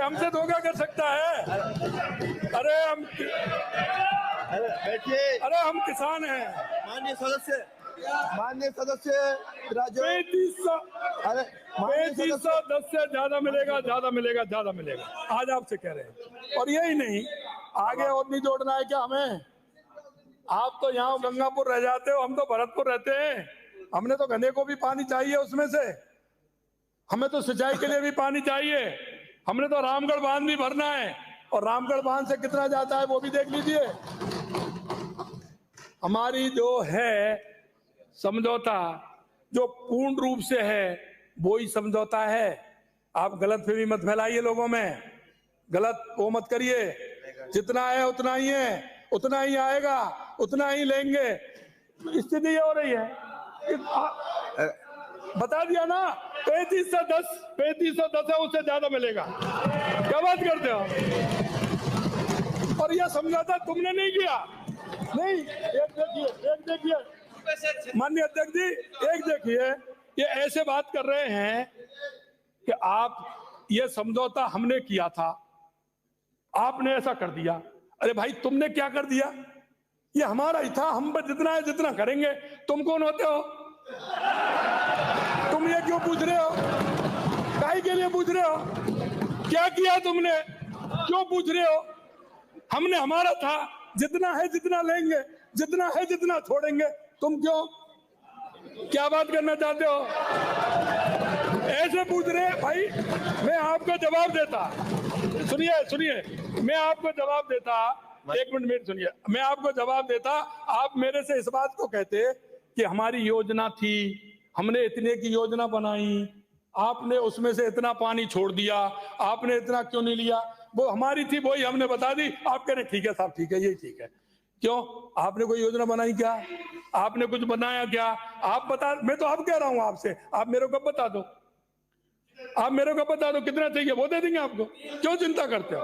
हमसे धोखा कर सकता है? अरे हम बैठिए। अरे हम किसान हैं। माननीय सदस्य राज्य 3500 अरे 3510 से ज्यादा मिलेगा, ज्यादा मिलेगा, ज्यादा मिलेगा, आज आपसे कह रहे हैं। और यही नहीं, आगे और नहीं जोड़ना है क्या हमें? आप तो यहाँ गंगापुर रह जाते हो, हम तो भरतपुर रहते हैं। हमने तो गन्ने को भी पानी चाहिए उसमें से, हमें तो सिंचाई के लिए भी पानी चाहिए। हमने तो रामगढ़ बांध भी भरना है, और रामगढ़ बांध से कितना जाता है वो भी देख लीजिए। हमारी जो है समझौता, जो पूर्ण रूप से है वो ही समझौता है। आप गलतफहमी मत फैलाइए लोगों में, गलत वो मत करिए। जितना है उतना ही है, उतना ही आएगा, उतना ही लेंगे। स्थिति ये हो रही है, बता दिया ना, 3510 है, उससे ज्यादा मिलेगा। क्या बात करते हो? और यह समझौता तुमने नहीं किया। नहीं, एक देखिए माननीय अध्यक्ष जी, एक देखिए, ये ऐसे बात कर रहे हैं कि आप, ये समझौता हमने किया था, आपने ऐसा कर दिया। अरे भाई, तुमने क्या कर दिया? ये हमारा ही था, हम पर जितना है जितना करेंगे। तुम कौन होते हो? तुम ये क्यों पूछ रहे हो? काहे के लिए पूछ रहे हो? क्या किया तुमने? क्यों पूछ रहे हो? हमने, हमारा था, जितना है जितना लेंगे, जितना है जितना छोड़ेंगे। तुम क्यों, क्या बात करना चाहते हो? ऐसे पूछ रहे हैं भाई। मैं आपको जवाब देता, सुनिए, मैं आपको जवाब देता, एक मिनट सुनिए, मैं आपको जवाब देता। आप मेरे से इस बात को कहते कि हमारी योजना थी, हमने इतने की योजना बनाई, आपने उसमें से इतना पानी छोड़ दिया, आपने इतना क्यों नहीं लिया? वो हमारी थी, वही हमने बता दी। आप कह रहे ठीक है साहब, ठीक है, यही ठीक है। क्यों? आपने कोई योजना बनाई क्या? आपने कुछ बनाया क्या? आप बता, मैं तो अब कह रहा हूं आपसे, आप मेरे को बता दो, आप मेरे को बता दो कितना चाहिए, वो दे देंगे आपको। क्यों चिंता करते हो?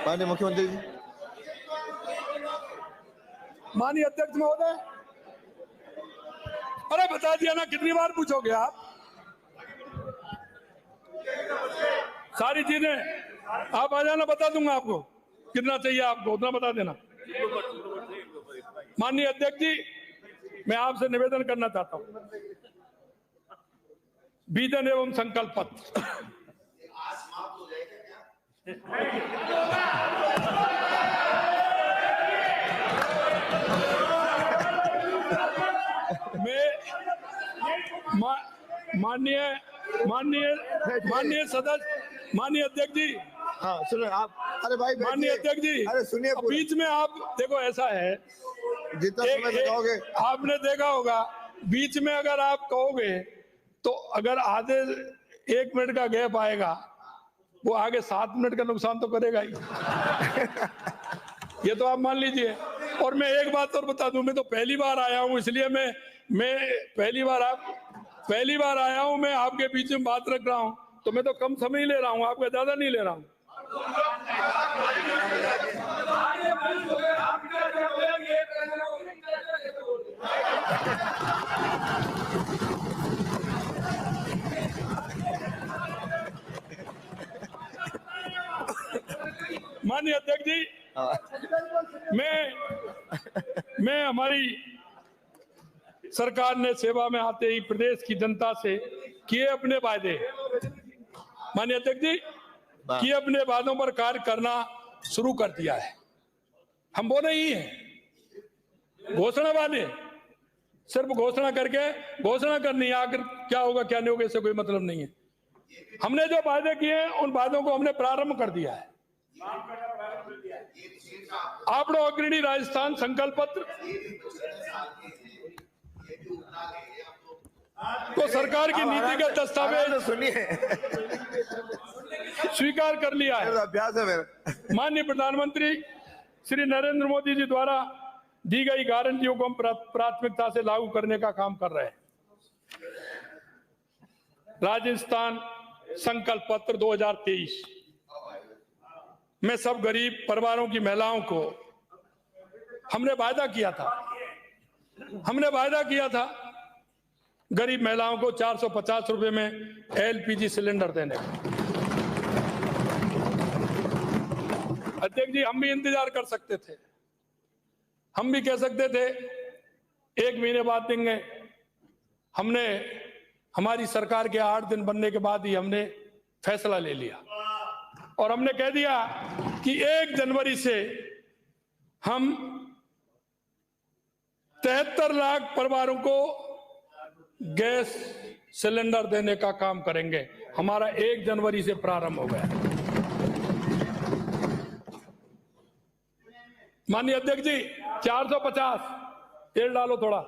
माननीय मुख्यमंत्री जी, माननीय अध्यक्ष महोदय, अरे बता दिया ना, कितनी बार पूछोगे आप? सारी चीजें आप आ जाना, बता दूंगा आपको कितना चाहिए, आपको उतना बता देना। माननीय अध्यक्ष जी, मैं आपसे निवेदन करना चाहता हूं, विजन एवं संकल्प पत्र में माननीय सदस्य, माननीय अध्यक्ष जी, हाँ सुनो आप। अरे भाई माननीय अध्यक्ष जी, अरे सुनिए, बीच में आप देखो, ऐसा है, जितना समय कहोगे। आपने देखा होगा, बीच में अगर आप कहोगे तो अगर आधे 1 मिनट का गैप आएगा, वो आगे 7 मिनट का नुकसान तो करेगा ही। ये तो आप मान लीजिए। और मैं एक बात और बता दूं, मैं तो पहली बार आया हूं, इसलिए मैं पहली बार आया हूं, मैं आपके बीच में बात रख रहा हूं, तो मैं तो कम समय ही ले रहा हूं, आपका ज्यादा नहीं ले रहा हूं। माननीय अध्यक्ष जी, मैं हमारी सरकार ने सेवा में आते ही प्रदेश की जनता से किए अपने वादे, माननीय अध्यक्ष जी, किए अपने वादों पर कार्य करना शुरू कर दिया है। हम वो नहीं है घोषणा वाले, सिर्फ घोषणा करके, घोषणा करनी है, आखिर क्या होगा क्या नहीं होगा इससे कोई मतलब नहीं है। हमने जो वादे किए हैं उन वादों को हमने प्रारंभ कर दिया है। आपड़ो अग्रणी राजस्थान संकल्प पत्र तो सरकार की नीतिगत दस्तावेज सुनिए, स्वीकार कर लिया है। अभ्यास है मेरा। माननीय प्रधानमंत्री श्री नरेंद्र मोदी जी द्वारा दी गई गारंटियों को हम प्राथमिकता से लागू करने का काम कर रहे हैं। राजस्थान संकल्प पत्र 2023 में सब गरीब परिवारों की महिलाओं को हमने वादा किया था गरीब महिलाओं को 450 रुपए में LPG सिलेंडर देने का। अध्यक्ष जी, हम भी इंतजार कर सकते थे, हम भी कह सकते थे 1 महीने बाद देंगे। हमने हमारी सरकार के 8 दिन बनने के बाद ही हमने फैसला ले लिया और हमने कह दिया कि 1 जनवरी से हम 73 लाख परिवारों को गैस सिलेंडर देने का काम करेंगे। हमारा 1 जनवरी से प्रारंभ हो गया। माननीय अध्यक्ष जी, 450 तेल डालो थोड़ा,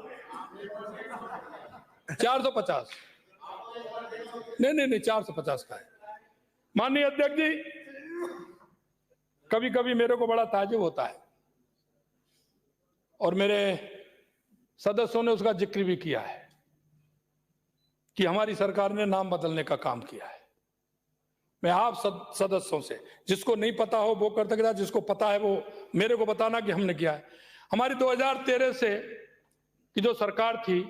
450 नहीं 450 का है। माननीय अध्यक्ष जी, कभी कभी मेरे को बड़ा ताज्जुब होता है और मेरे सदस्यों ने उसका जिक्र भी किया है कि हमारी सरकार ने नाम बदलने का काम किया है। मैं आप सदस्यों से, जिसको नहीं पता हो वो कर सकता है, जिसको पता है वो मेरे को बताना कि हमने किया है। हमारी 2013 से की जो सरकार थी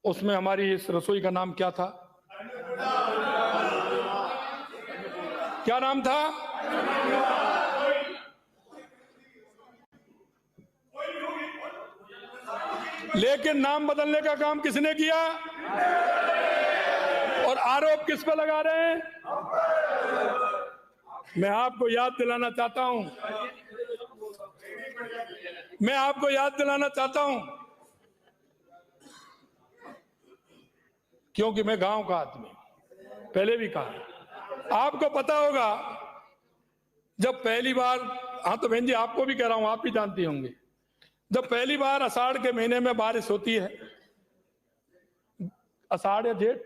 उसमें हमारी इस रसोई का नाम क्या था? क्या नाम था? लेकिन नाम बदलने का काम किसने किया और आरोप किस पे लगा रहे हैं? मैं आपको याद दिलाना चाहता हूं, क्योंकि मैं गांव का आदमी, पहले भी कहा, आपको पता होगा जब पहली बार, हाँ तो बहन जी आपको भी कह रहा हूं, आप भी जानती होंगे, जब पहली बार आषाढ़ के महीने में बारिश होती है, आषाढ़ या जेठ,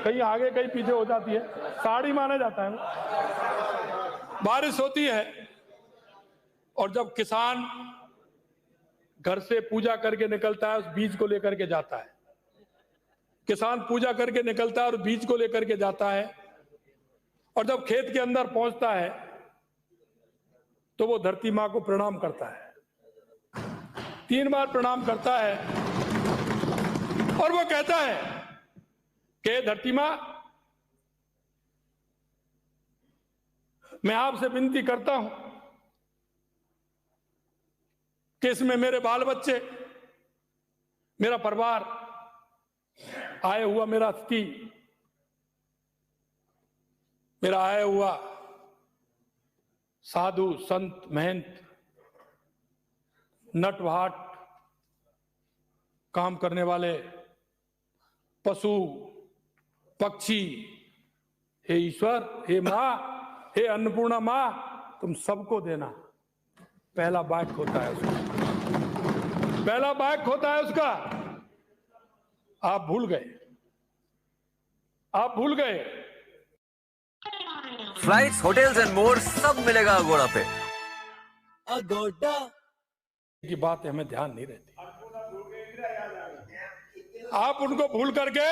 कहीं आगे कहीं पीछे हो जाती है, साड़ी माना जाता है, बारिश होती है और जब किसान घर से पूजा करके निकलता है, उस बीज को लेकर के जाता है, किसान पूजा करके निकलता है और बीज को लेकर के जाता है और जब खेत के अंदर पहुंचता है तो वो धरती मां को प्रणाम करता है, 3 बार प्रणाम करता है और वो कहता है कि धरती मां, मैं आपसे विनती करता हूं कि इसमें मेरे बाल बच्चे, मेरा परिवार, आया हुआ मेरा अतिथि, मेरा आया हुआ साधु संत महंत नट भाट, काम करने वाले पशु पक्षी, हे ईश्वर, हे मां, हे अन्नपूर्णा मां, तुम सबको देना। पहला वाक्य होता है उसका, पहला वाक्य होता है उसका। आप भूल गए, आप भूल गए। फ्लाइट्स, होटल्स एंड मोर सब मिलेगा अगोड़ा पे। अगोड़ा की बात हमें ध्यान नहीं रहती, आप उनको भूल करके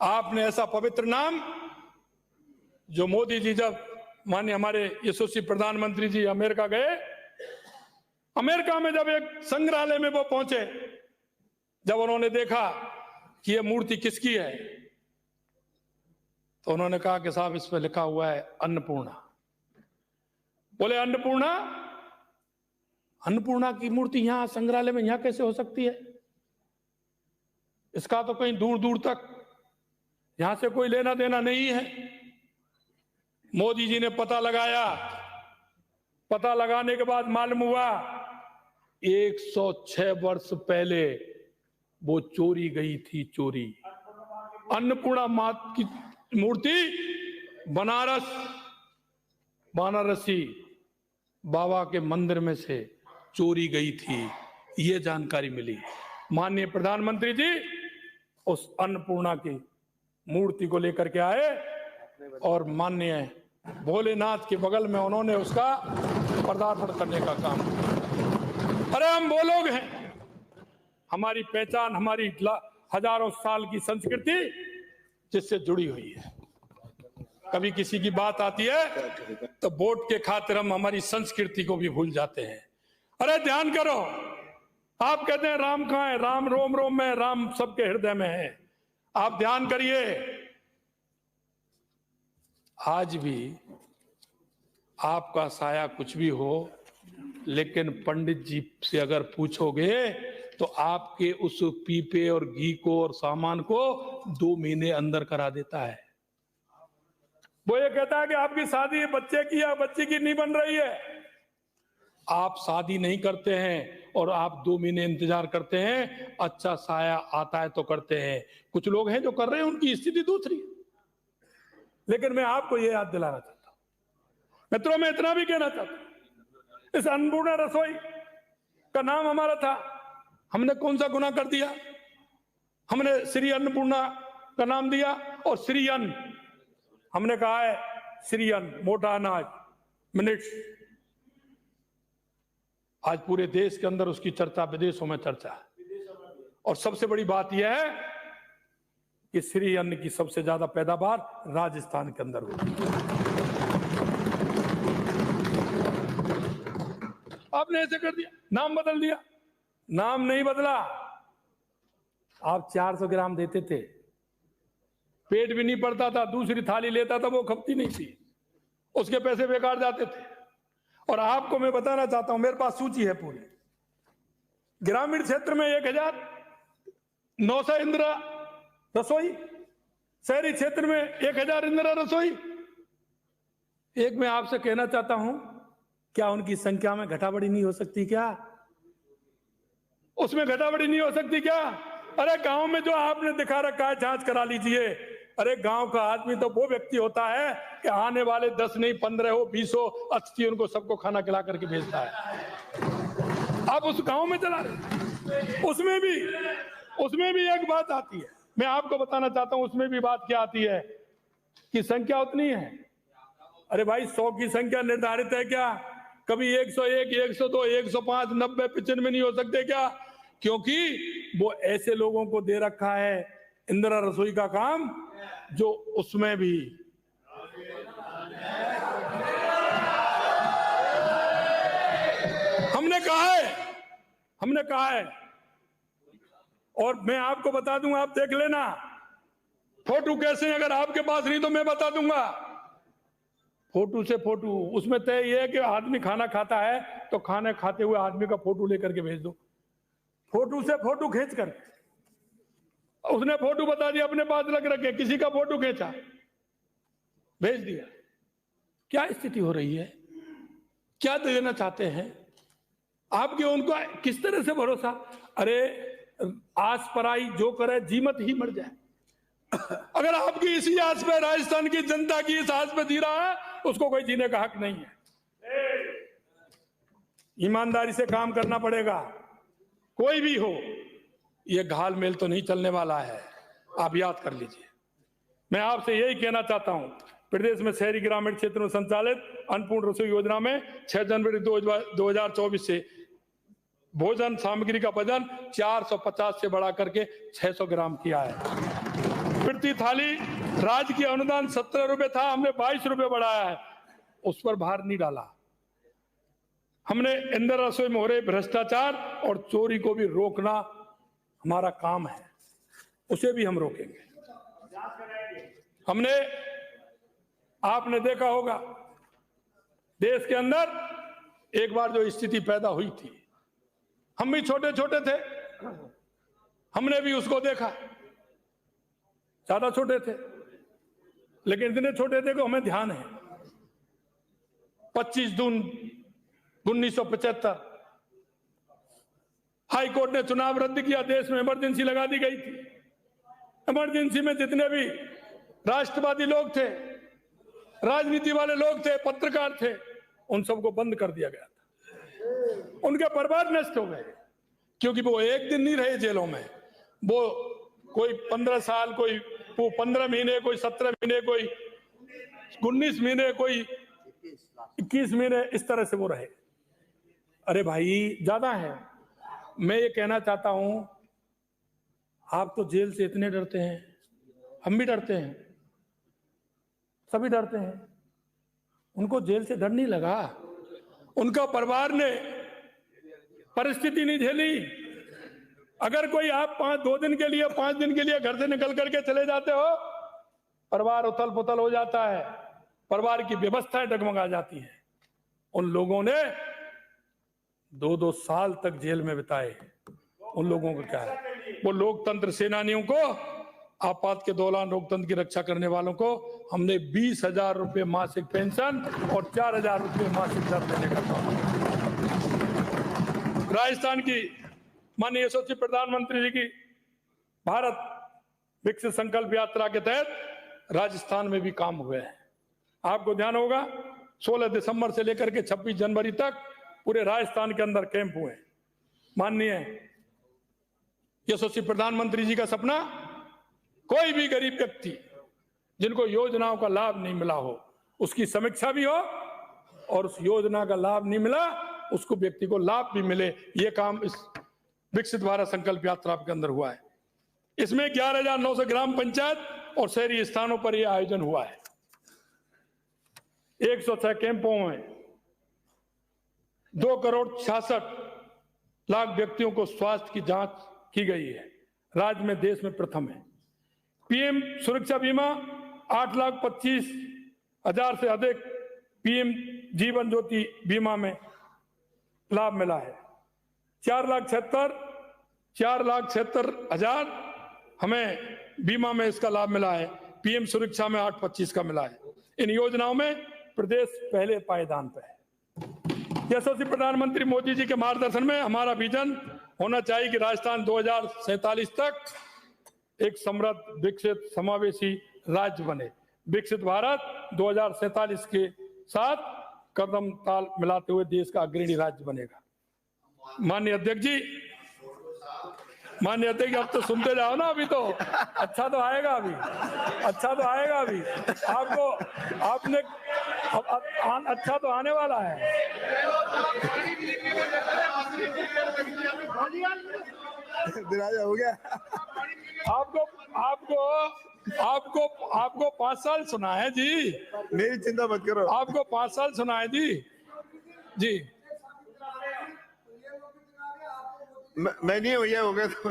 आपने ऐसा पवित्र नाम, जो मोदी जी जब माननीय हमारे यशस्वी प्रधानमंत्री जी अमेरिका गए, अमेरिका में जब एक संग्रहालय में वो पहुंचे, जब उन्होंने देखा कि ये मूर्ति किसकी है तो उन्होंने कहा कि साहब इस पे लिखा हुआ है अन्नपूर्णा। बोले अन्नपूर्णा, अन्नपूर्णा की मूर्ति यहां संग्रहालय में, यहां कैसे हो सकती है? इसका तो कहीं दूर दूर तक यहां से कोई लेना देना नहीं है। मोदी जी ने पता लगाया, पता लगाने के बाद मालूम हुआ 106 वर्ष पहले वो चोरी गई थी, चोरी। अन्नपूर्णा मात की मूर्ति बनारसी बाबा के मंदिर में से चोरी गई थी, ये जानकारी मिली। माननीय प्रधानमंत्री जी उस अन्नपूर्णा की मूर्ति को लेकर के आए और माननीय भोलेनाथ के बगल में उन्होंने उसका पदार्पण करने का काम किया। अरे हम वो लोग हैं, हमारी पहचान, हमारी हजारों साल की संस्कृति जिससे जुड़ी हुई है। कभी किसी की बात आती है तो वोट के खातिर हम हमारी संस्कृति को भी भूल जाते हैं। अरे ध्यान करो, आप कहते हैं राम कहाँ है? राम रोम रोम में, राम सबके हृदय में है। आप ध्यान करिए, आपका साया कुछ भी हो, लेकिन पंडित जी से अगर पूछोगे तो आपके उस पीपे और घी को और सामान को 2 महीने अंदर करा देता है। वो ये कहता है कि आपकी शादी बच्चे की या बच्ची की नहीं बन रही है। आप शादी नहीं करते हैं और आप 2 महीने इंतजार करते हैं, अच्छा साया आता है तो करते हैं। कुछ लोग हैं जो कर रहे हैं, उनकी स्थिति दूसरी। लेकिन मैं आपको ये याद दिलाना चाहता हूं मित्रों, मैं इतना भी कहना चाहता हूं, इस अन्नपूर्णा रसोई का नाम हमारा था, हमने कौन सा गुनाह कर दिया? हमने श्री अन्नपूर्णा का नाम दिया और श्री अन्न हमने कहा है, श्री अन्न मोटा अनाज मिनिट्स। आज पूरे देश के अंदर उसकी चर्चा, विदेशों में चर्चा है। और सबसे बड़ी बात यह है कि श्री अन्न की सबसे ज्यादा पैदावार राजस्थान के अंदर होती है। आपने ऐसे कर दिया, नाम बदल दिया। नाम नहीं बदला, आप 400 ग्राम देते थे, पेट भी नहीं पड़ता था, दूसरी थाली लेता था वो खपती नहीं थी, उसके पैसे बेकार जाते थे। और आपको मैं बताना चाहता हूं, मेरे पास सूची है पूरी। ग्रामीण क्षेत्र में 1900 इंदिरा रसोई, शहरी क्षेत्र में 1000 इंदिरा रसोई। एक मैं आपसे कहना चाहता हूं, क्या उनकी संख्या में घटाबढ़ी नहीं हो सकती? क्या उसमें घटाबढ़ी नहीं हो सकती क्या? अरे गांव में जो आपने दिखा रखा है, जांच करा लीजिए। अरे गांव का आदमी तो वो व्यक्ति होता है कि आने वाले 10 नहीं 15 हो 20 हो अतिथि, उनको सबको खाना खिला करके भेजता है। आप उस गांव में चला रहे, उसमें भी एक बात आती है, मैं आपको बताना चाहता हूं, उसमें भी बात क्या आती है कि संख्या उतनी है। अरे भाई 100 की संख्या निर्धारित है क्या? कभी 101, 102, 105, 90, 95 नहीं हो सकते क्या? क्योंकि वो ऐसे लोगों को दे रखा है इंदिरा रसोई का काम, जो उसमें भी हमने कहा है। और मैं आपको बता दूं, आप देख लेना फोटो कैसे, अगर आपके पास नहीं तो मैं बता दूंगा। फोटो से फोटो, उसमें तय ये है कि आदमी खाना खाता है तो खाने खाते हुए आदमी का फोटो लेकर के भेज दो। फोटो से फोटो खींच कर, उसने फोटो बता दिया अपने पास रख रखे, किसी का फोटो खींचा भेज दिया। क्या स्थिति हो रही है? क्या देना चाहते हैं? आपके उनको किस तरह से भरोसा? अरे आस पराई जो करे जीमत ही मर जाए। अगर आपकी इसी आस पे, राजस्थान की जनता की इस आस पे जी रहा है, उसको कोई जीने का हक नहीं है। ईमानदारी से काम करना पड़ेगा, कोई भी हो। ये घाल मेल तो नहीं चलने वाला है, आप याद कर लीजिए। मैं आपसे यही कहना चाहता हूं, प्रदेश में शहरी ग्रामीण क्षेत्र में संचालित अन्नपूर्ण रसोई योजना में 6 जनवरी 2024 से भोजन सामग्री का वजन 450 से बढ़ा करके 600 ग्राम किया है। प्रति थाली राज्य की अनुदान 17 रुपए था, हमने 22 रुपए बढ़ाया है। उस पर भार नहीं डाला। हमने इंदिरा रसोई में हो रहे भ्रष्टाचार और चोरी को भी रोकना हमारा काम है, उसे भी हम रोकेंगे। हमने, आपने देखा होगा देश के अंदर एक बार जो स्थिति पैदा हुई थी, हम भी छोटे छोटे थे, हमने भी उसको देखा। ज्यादा छोटे थे, लेकिन इतने छोटे थे कि हमें ध्यान है 25 जून 1975 हाई कोर्ट ने चुनाव रद्द किया, देश में इमरजेंसी लगा दी गई थी। इमरजेंसी में जितने भी राष्ट्रवादी लोग थे, राजनीति वाले लोग थे, पत्रकार थे, उन सबको बंद कर दिया गया था। उनके परिवार नष्ट हो गए, क्योंकि वो एक दिन नहीं रहे जेलों में। वो कोई 15 साल, कोई 15 महीने, कोई 17 महीने, कोई 19 महीने, कोई 21 महीने, इस तरह से वो रहे। अरे भाई ज्यादा है। मैं ये कहना चाहता हूं, आप तो जेल से इतने डरते हैं, हम भी डरते हैं, सभी डरते हैं। उनको जेल से डर नहीं लगा, उनका परिवार ने परिस्थिति नहीं झेली। अगर कोई आप 2 दिन के लिए, 5 दिन के लिए घर से निकल करके चले जाते हो, परिवार उथल पुथल हो जाता है, परिवार की व्यवस्थाएं डगमगा जाती है। उन लोगों ने 2-2 साल तक जेल में बिताए। उन लोगों को क्या है, वो लोकतंत्र सेनानियों को, आपात के दौरान लोकतंत्र की रक्षा करने वालों को हमने 20,000 रुपये मासिक पेंशन और 4,000 रुपये मासिक दर देने का काम किया। राजस्थान की माननीय यशस्वी प्रधानमंत्री जी की भारत विकसित संकल्प यात्रा के तहत राजस्थान में भी काम हुए हैं। आपको ध्यान होगा 16 दिसंबर से लेकर के 26 जनवरी तक पूरे राजस्थान के अंदर कैंप हुए। माननीय यशस्वी प्रधानमंत्री जी का सपना, कोई भी गरीब व्यक्ति जिनको योजनाओं का लाभ नहीं मिला हो उसकी समीक्षा भी हो और उस योजना का लाभ नहीं मिला उसको व्यक्ति को लाभ भी मिले, ये काम इस विकसित भारत संकल्प यात्रा के अंदर हुआ है। इसमें 11,900 ग्राम पंचायत और शहरी स्थानों पर यह आयोजन हुआ है। 106 कैंपों में 2,66,00,000 व्यक्तियों को स्वास्थ्य की जांच की गई है। राज्य में देश में प्रथम है। पीएम सुरक्षा बीमा 8,25,000 से अधिक पीएम जीवन ज्योति बीमा में लाभ मिला है। 4,76,000 हमें बीमा में इसका लाभ मिला है। पीएम सुरक्षा में 8,25 का मिला है। इन योजनाओं में प्रदेश पहले पायदान पर है। यशस्वी प्रधानमंत्री मोदी जी के मार्गदर्शन में हमारा विजन होना चाहिए कि राजस्थान 2047 तक एक समृद्ध, विकसित, समावेशी राज्य बने। विकसित भारत 2047 के साथ कदम ताल मिलाते हुए देश का अग्रणी राज्य बनेगा। माननीय अध्यक्ष जी, अब तो सुनते जाओ ना, अभी तो अच्छा तो आएगा, अच्छा तो आने वाला है। हो गया। आपको 5 साल सुना है जी, मेरी चिंता मत करो। आपको 5 साल सुना है जी। मैं नहीं भैया, हो गया तो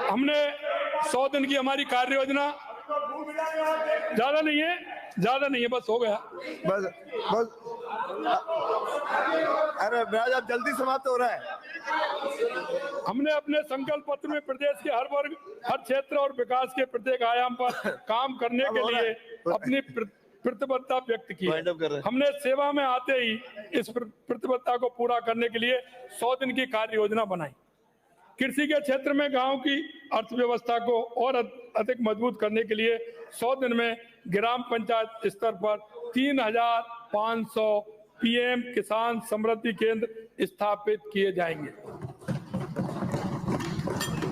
हमने 100 दिन की हमारी कार्य योजना, ज्यादा नहीं है, बस हो गया, बस। अरे राज, अब जल्दी समाप्त हो रहा है। हमने अपने संकल्प पत्र में प्रदेश के हर वर्ग, हर क्षेत्र और विकास के प्रत्येक आयाम पर काम करने के लिए अपनी प्रतिबद्धता व्यक्त की है। हमने सेवा में आते ही इस प्रतिबद्धता को पूरा करने के लिए 100 दिन की कार्य योजना बनाई। कृषि के क्षेत्र में गांव की अर्थव्यवस्था को और अधिक मजबूत करने के लिए 100 दिन में ग्राम पंचायत स्तर पर 3,500 पीएम किसान समृद्धि केंद्र स्थापित किए जाएंगे।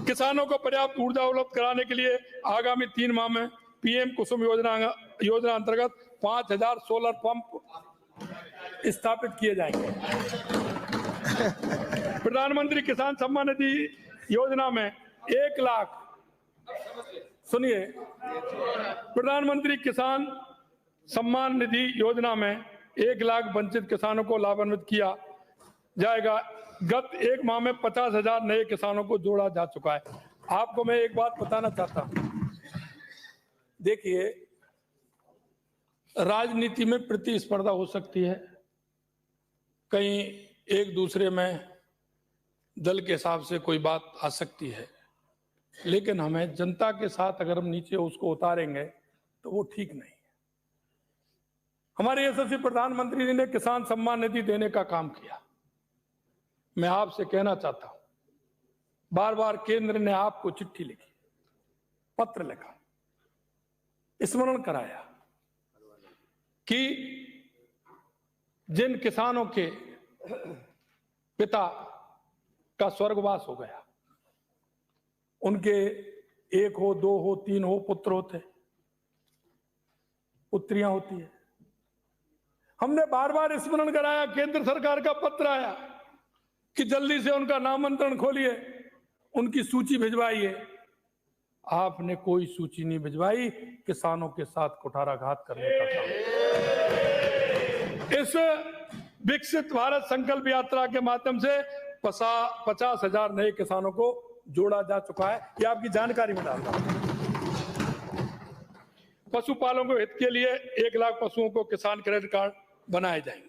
किसानों को पर्याप्त ऊर्जा उपलब्ध कराने के लिए आगामी 3 माह में पीएम कुसुम योजना अंतर्गत 5,000 सोलर पंप स्थापित किए जाएंगे। प्रधानमंत्री किसान सम्मान निधि योजना में 1 लाख, सुनिए, प्रधानमंत्री किसान सम्मान निधि योजना में 1 लाख वंचित किसानों को लाभान्वित किया जाएगा। गत 1 माह में 50,000 नए किसानों को जोड़ा जा चुका है। आपको मैं एक बात बताना चाहता हूं, देखिए, राजनीति में प्रतिस्पर्धा हो सकती है, कहीं एक दूसरे में दल के हिसाब से कोई बात आ सकती है, लेकिन हमें जनता के साथ अगर हम नीचे उसको उतारेंगे तो वो ठीक नहीं है। हमारे यशस्वी प्रधानमंत्री जी ने किसान सम्मान निधि देने का काम किया। मैं आपसे कहना चाहता हूं, बार बार केंद्र ने आपको चिट्ठी लिखी, पत्र लिखा, स्मरण कराया कि जिन किसानों के पिता का स्वर्गवास हो गया, उनके 1 हो, 2 हो, 3 हो पुत्र होते, पुत्रियां होती है। हमने बार बार स्मरण कराया, केंद्र सरकार का पत्र आया कि जल्दी से उनका नामांतरण खोलिए, उनकी सूची भिजवाइए। आपने कोई सूची नहीं भिजवाई, किसानों के साथ कुठाराघात करने का काम। इस विकसित भारत संकल्प यात्रा के माध्यम से 50,000 नए किसानों को जोड़ा जा चुका है। ये आपकी जानकारी में डालता हूं। पशुपालकों के हित के लिए 1 लाख पशुओं को किसान क्रेडिट कार्ड बनाए जाएंगे।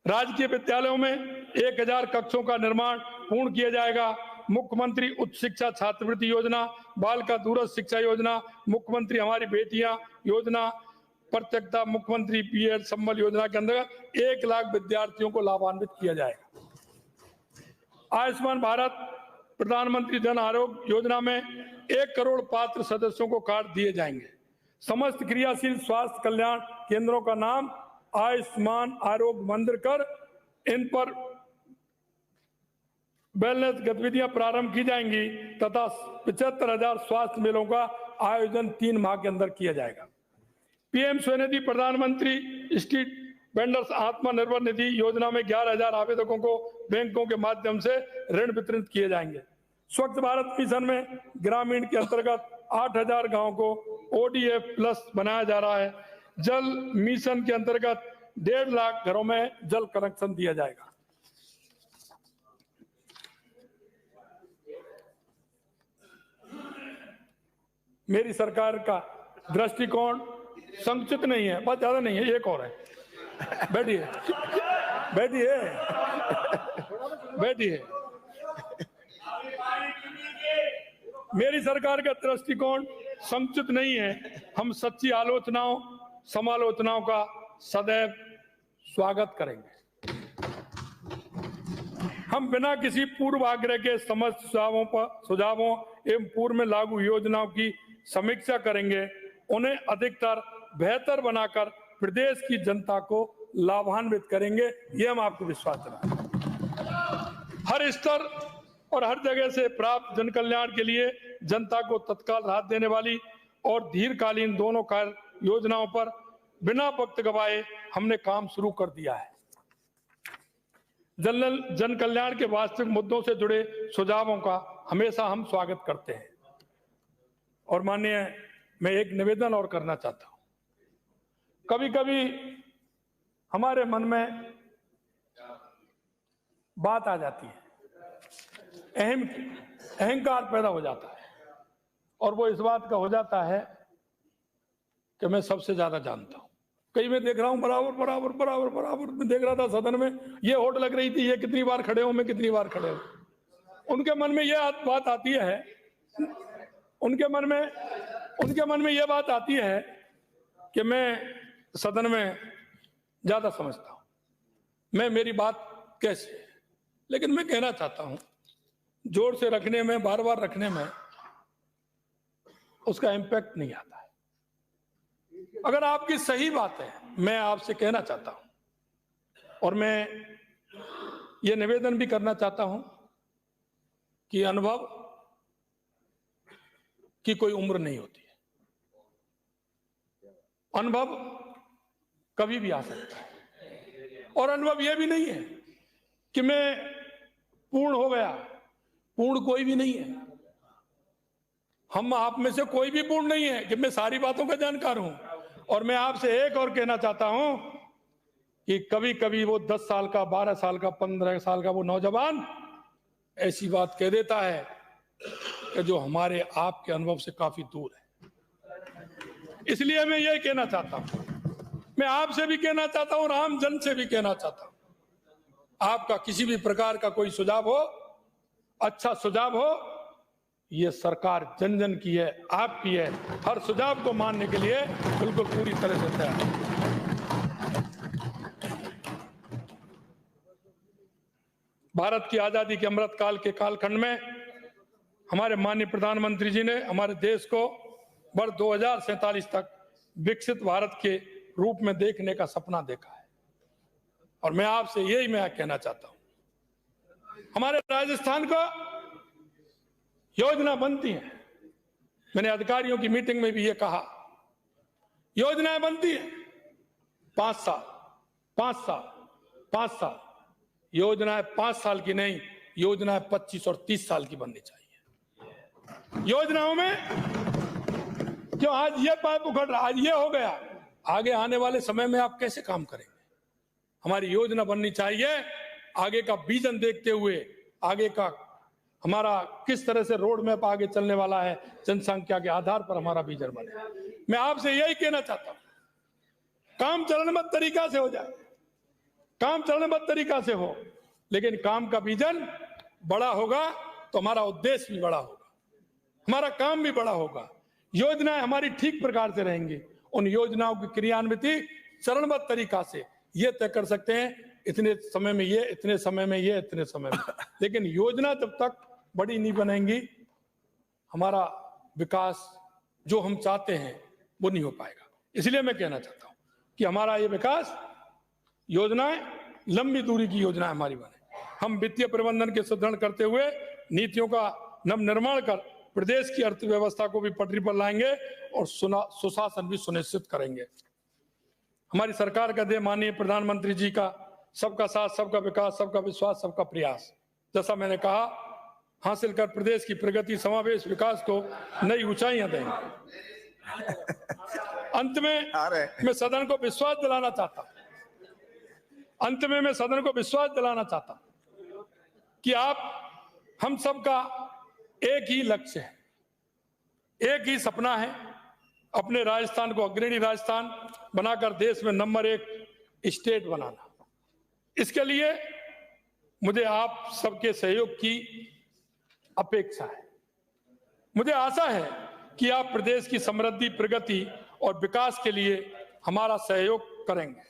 राजकीय विद्यालयों में 1000 कक्षों का निर्माण पूर्ण किया जाएगा। मुख्यमंत्री उच्च शिक्षा छात्रवृत्ति योजना, बालिका दूरस्थ शिक्षा योजना, मुख्यमंत्री हमारी बेटियां योजना, प्रत्यक्षता मुख्यमंत्री बीएड संबल योजना के अंतर्गत 1 लाख विद्यार्थियों को लाभान्वित किया जाएगा। आयुष्मान भारत प्रधानमंत्री जन आरोग्य योजना में 1 करोड़ पात्र सदस्यों को कार्ड दिए जाएंगे। समस्त क्रियाशील स्वास्थ्य कल्याण केंद्रों का नाम आयुष्मान आरोग्य मंदिर कर इन पर वेलनेस गतिविधियां प्रारंभ की जाएंगी तथा 75,000 स्वास्थ्य मेलों का आयोजन 3 माह के अंदर किया जाएगा। पीएम स्वनिधि प्रधानमंत्री स्ट्रीट वेंडर्स आत्मनिर्भर निधि योजना में 11,000 आवेदकों को बैंकों के माध्यम से ऋण वितरित किए जाएंगे। स्वच्छ भारत मिशन में ग्रामीण के अंतर्गत 8,000 गांवों को ODF प्लस बनाया जा रहा है। जल मिशन के अंतर्गत 1.5 लाख घरों में जल कनेक्शन दिया जाएगा। मेरी सरकार का दृष्टिकोण संकुचित नहीं है, बहुत ज्यादा नहीं है, एक और है। बैठिए बैठिए बैठिए। मेरी सरकार का दृष्टिकोण संकुचित नहीं है। हम सच्ची आलोचनाओं समालोचनाओं का सदैव स्वागत करेंगे। हम बिना किसी पूर्वाग्रह के समस्त सुझावों एवं पूर्व में लागू योजनाओं की समीक्षा करेंगे। उन्हें अधिकतर बेहतर बनाकर प्रदेश की जनता को लाभान्वित करेंगे, ये हम आपको विश्वास दिलाते हैं। हर स्तर और हर जगह से प्राप्त जन कल्याण के लिए जनता को तत्काल राहत देने वाली और दीर्घकालीन दोनों कार्य योजनाओं पर बिना वक्त गवाए हमने काम शुरू कर दिया है। जन कल्याण के वास्तविक मुद्दों से जुड़े सुझावों का हमेशा हम स्वागत करते हैं। और माननीय, मैं एक निवेदन और करना चाहता हूं। कभी कभी हमारे मन में बात आ जाती है, अहंकार पैदा हो जाता है, और वो इस बात का हो जाता है कि मैं सबसे ज्यादा जानता हूं। कई मैं देख रहा हूं बराबर मैं देख रहा था सदन में, ये होड़ लग रही थी, ये कितनी बार खड़े हो, मैं कितनी बार खड़े हो। उनके मन में यह बात आती है, उनके मन में यह बात आती है कि मैं सदन में ज्यादा समझता हूं, मेरी बात कैसे है। लेकिन मैं कहना चाहता हूं, जोर से रखने में, बार बार रखने में उसका इम्पैक्ट नहीं आता है। अगर आपकी सही बात है, मैं आपसे कहना चाहता हूं और मैं ये निवेदन भी करना चाहता हूं कि अनुभव की कोई उम्र नहीं होती है। अनुभव कभी भी आ सकता है, और अनुभव यह भी नहीं है कि मैं पूर्ण हो गया। पूर्ण कोई भी नहीं है। हम आप में से कोई भी पूर्ण नहीं है कि मैं सारी बातों का जानकार हूं। और मैं आपसे एक और कहना चाहता हूं कि कभी कभी वो 10 साल का, 12 साल का, 15 साल का वो नौजवान ऐसी बात कह देता है कि जो हमारे आपके अनुभव से काफी दूर है। इसलिए मैं ये कहना चाहता हूं, मैं आपसे भी कहना चाहता हूं और आम जन से भी कहना चाहता हूं, आपका किसी भी प्रकार का कोई सुझाव हो, अच्छा सुझाव हो, ये सरकार जन जन की है, आपकी है। हर सुझाव को मानने के लिए बिल्कुल पूरी तरह से तैयार है। भारत की आजादी के अमृत काल के कालखंड में हमारे माननीय प्रधानमंत्री जी ने हमारे देश को वर्ष 2047 तक विकसित भारत के रूप में देखने का सपना देखा है। और मैं आपसे यही मैं कहना चाहता हूं, हमारे राजस्थान को योजना बनती है। मैंने अधिकारियों की मीटिंग में भी ये कहा, योजनाएं बनती है 5 साल 5 साल 5 साल। योजनाएं 5 साल की नहीं, योजनाएं 25 और 30 साल की बननी चाहिए। योजनाओं में क्यों आज ये पाइप उखड़ रहा, आज ये हो गया, आगे आने वाले समय में आप कैसे काम करेंगे? हमारी योजना बननी चाहिए आगे का विजन देखते हुए, आगे का हमारा किस तरह से रोड मैप आगे चलने वाला है, जनसंख्या के आधार पर हमारा विजन बने। मैं आपसे यही कहना चाहता हूं, काम चरणबद्ध तरीका से हो जाए, काम चरणबद्ध तरीका से हो, लेकिन काम का विजन बड़ा होगा तो हमारा उद्देश्य भी बड़ा होगा, हमारा काम भी बड़ा होगा, योजनाएं हमारी ठीक प्रकार से रहेंगी। उन योजनाओं की क्रियान्विति चरणबद्ध तरीका से ये तय कर सकते हैं, इतने समय में ये, इतने समय में ये, इतने समय में, लेकिन योजना जब तक बड़ी नहीं बनेंगी, हमारा विकास जो हम चाहते हैं वो नहीं हो पाएगा। इसलिए मैं कहना चाहता हूं कि हमारा ये विकास योजनाएं लंबी दूरी की योजनाएं हमारी बने। हम वित्तीय प्रबंधन के सुदृढ़ करते हुए नीतियों का नवनिर्माण कर प्रदेश की अर्थव्यवस्था को भी पटरी पर लाएंगे और सुशासन भी सुनिश्चित करेंगे। हमारी सरकार का ध्येय माननीय प्रधानमंत्री जी का सबका साथ, सबका विकास, सबका विश्वास, सबका प्रयास, जैसा मैंने कहा, हासिल कर प्रदेश की प्रगति, समावेश विकास को नई ऊंचाइयां देंगे। अंत में मैं सदन को विश्वास दिलाना चाहता हूं, अंत में मैं सदन को विश्वास दिलाना चाहता हूं कि आप हम सबका एक ही लक्ष्य है, एक ही सपना है, अपने राजस्थान को अग्रणी राजस्थान बनाकर देश में नंबर 1 स्टेट बनाना। इसके लिए मुझे आप सबके सहयोग की अपेक्षा है। मुझे आशा है कि आप प्रदेश की समृद्धि, प्रगति और विकास के लिए हमारा सहयोग करेंगे।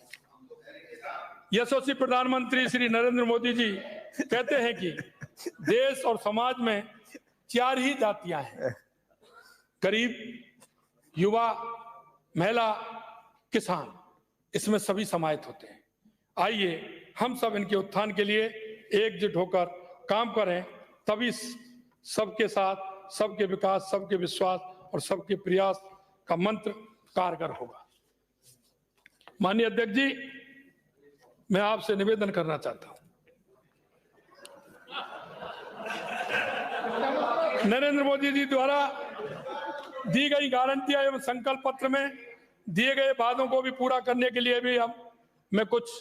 यशस्वी प्रधानमंत्री श्री नरेंद्र मोदी जी कहते हैं कि देश और समाज में 4 ही जातियां हैं, गरीब, युवा, महिला, किसान, इसमें सभी समाहित होते हैं। आइए हम सब इनके उत्थान के लिए एकजुट होकर काम करें, तभी सबके साथ, सबके विकास, सबके विश्वास और सबके प्रयास का मंत्र कारगर होगा। माननीय अध्यक्ष जी, मैं आपसे निवेदन करना चाहता हूं, नरेंद्र मोदी जी द्वारा दी गई गारंटियां एवं संकल्प पत्र में दिए गए वादों को भी पूरा करने के लिए भी मैं कुछ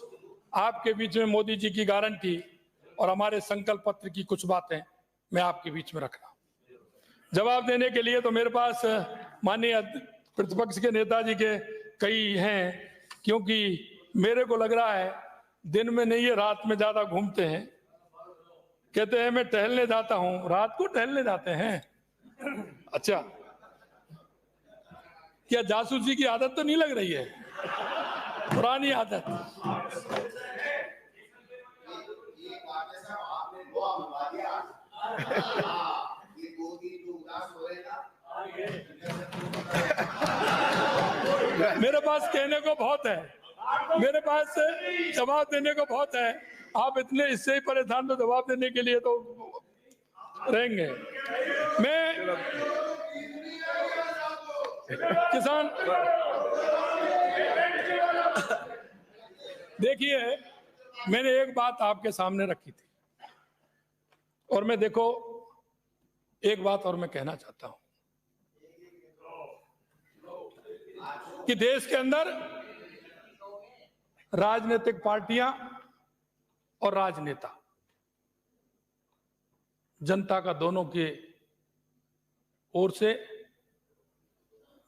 आपके बीच में मोदी जी की गारंटी और हमारे संकल्प पत्र की कुछ बातें मैं आपके बीच में रख रहा हूं। जवाब देने के लिए तो मेरे पास माननीय प्रतिपक्ष के नेताजी के कई हैं, क्योंकि मेरे को लग रहा है दिन में नहीं है, रात में ज्यादा घूमते हैं। कहते हैं मैं टहलने जाता हूं, रात को टहलने जाते हैं। अच्छा, क्या जासूसी की आदत तो नहीं लग रही है? पुरानी आदत। मेरे पास कहने को बहुत है, मेरे पास जवाब देने को बहुत है। आप इतने इससे ही परेशान तो जवाब देने के लिए तो रहेंगे। मैं किसान, देखिए मैंने एक बात आपके सामने रखी थी और मैं देखो एक बात और मैं कहना चाहता हूं कि देश के अंदर राजनीतिक पार्टियां और राजनेता, जनता का दोनों के ओर से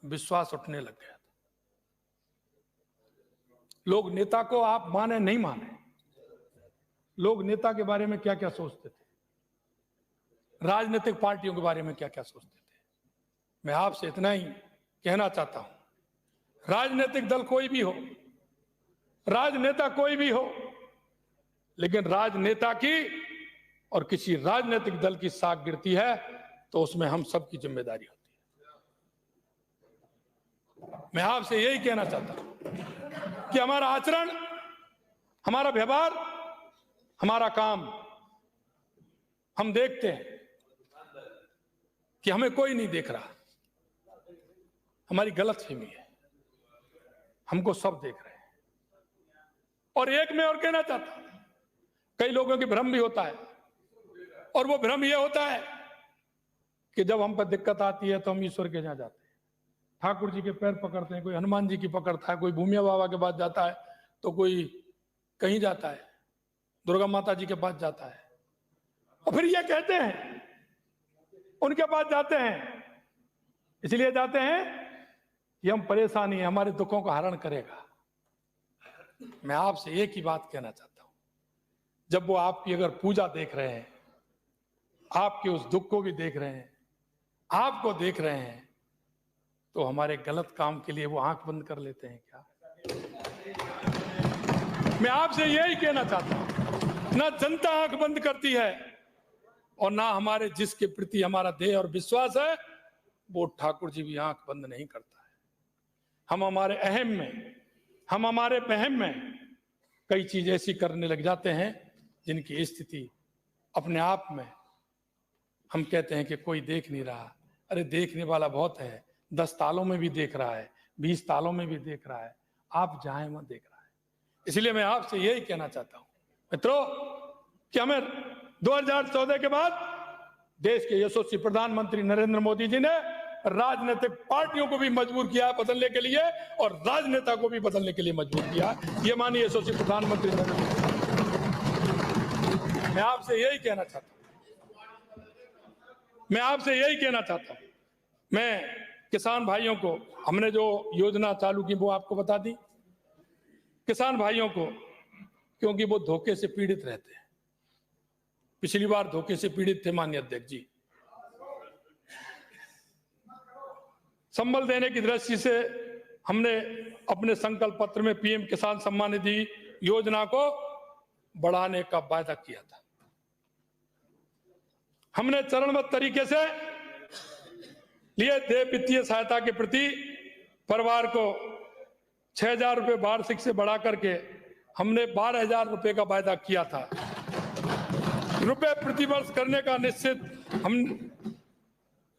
विश्वास उठने लग गया था। लोग नेता को आप माने नहीं माने, लोग नेता के बारे में क्या क्या सोचते थे, राजनीतिक पार्टियों के बारे में क्या क्या सोचते थे। मैं आपसे इतना ही कहना चाहता हूं, राजनीतिक दल कोई भी हो, राजनेता कोई भी हो, लेकिन राजनेता की और किसी राजनीतिक दल की साख गिरती है तो उसमें हम सबकी जिम्मेदारी होती है। मैं आपसे यही कहना चाहता हूं कि हमारा आचरण, हमारा व्यवहार, हमारा काम, हम देखते हैं कि हमें कोई नहीं देख रहा, हमारी गलतफहमी है, हमको सब देख रहे हैं। और एक मैं और कहना चाहता हूं, कई लोगों की भ्रम भी होता है और वो भ्रम ये होता है कि जब हम पर दिक्कत आती है तो हम ईश्वर के यहाँ जाते हैं, ठाकुर जी के पैर पकड़ते हैं, कोई हनुमान जी की पकड़ता है, कोई भूमिया बाबा के पास जाता है, तो कोई कहीं जाता है, दुर्गा माता जी के पास जाता है, और फिर ये कहते हैं उनके पास जाते हैं, इसलिए जाते हैं कि हम परेशानी है, हमारे दुखों का हरण करेगा। मैं आपसे एक ही बात कहना चाहता हूं, जब वो आपकी अगर पूजा देख रहे हैं, आपके उस दुख को भी देख रहे हैं, आपको देख रहे हैं, तो हमारे गलत काम के लिए वो आंख बंद कर लेते हैं क्या? मैं आपसे यही कहना चाहता हूं, ना जनता आंख बंद करती है और ना हमारे जिसके प्रति हमारा देह और विश्वास है वो ठाकुर जी भी आंख बंद नहीं करता है। हम हमारे अहम में, हम हमारे वहम में कई चीज ऐसी करने लग जाते हैं जिनकी स्थिति अपने आप में हम कहते हैं कि कोई देख नहीं रहा। अरे देखने वाला बहुत है, 10 तालों में भी देख रहा है, 20 तालों में भी देख रहा है, आप जहां मत देख रहा है। इसलिए मैं आपसे यही कहना चाहता हूं मित्रों कि हमें 2014 के बाद देश के यशस्वी प्रधानमंत्री नरेंद्र मोदी जी ने राजनीतिक पार्टियों को भी मजबूर किया है बदलने के लिए और राजनेता को भी बदलने के लिए मजबूर किया है। ये माननीय यशस्वी प्रधानमंत्री नरेंद्र मोदी, मैं आपसे यही कहना चाहता हूं, मैं आपसे यही कहना चाहता हूं। मैं किसान भाइयों को, हमने जो योजना चालू की वो आपको बता दी, किसान भाइयों को, क्योंकि वो धोखे से पीड़ित रहते हैं। पिछली बार धोखे से पीड़ित थे माननीय अध्यक्ष जी। संबल देने की दृष्टि से हमने अपने संकल्प पत्र में पीएम किसान सम्मान निधि योजना को बढ़ाने का वायदा किया था। हमने चरणबद्ध तरीके से लिए देय वित्तीय सहायता के प्रति परिवार को 6,000 रुपये वार्षिक से बढ़ा करके हमने 12,000 रुपये का वायदा किया था। रुपए प्रतिवर्ष करने का निश्चित हम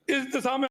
इस दिशा में